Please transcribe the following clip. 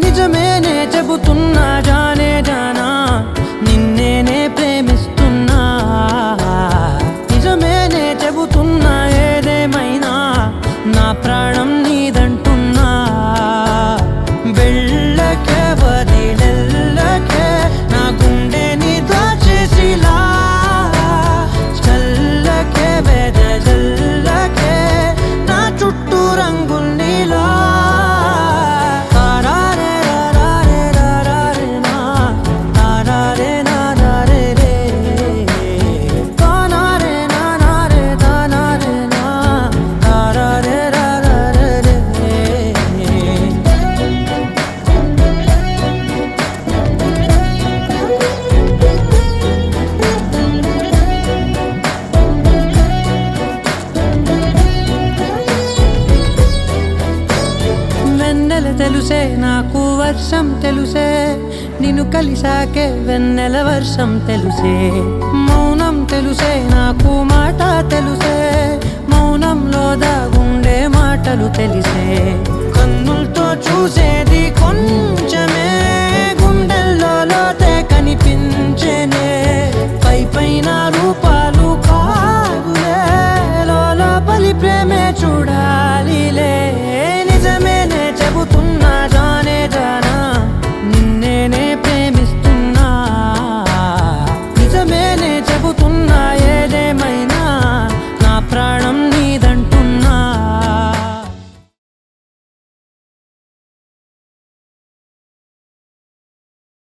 నిజమేనే చెబుతున్నా జానే జానా నిన్నేనే ప్రేమిస్తున్నా నిజమేనే చెబుతున్నా ఏదేమైనా నా ప్రాణం నీదంటున్నా వెళ్ళకే వదిలెళ్ళకే నా గుండెని దాచేసిలా చల్లకే వెదజల్లకే నా చుట్టూ రంగుల్నిలా తెలుసే నాకు వర్షం తెలుసే నిన్ను కలిసాకే వెన్నెల వర్షం తెలుసే మౌనం తెలుసే నాకు మాట తెలుసే మౌనంలో దాగుండే మాటలు తెలిసే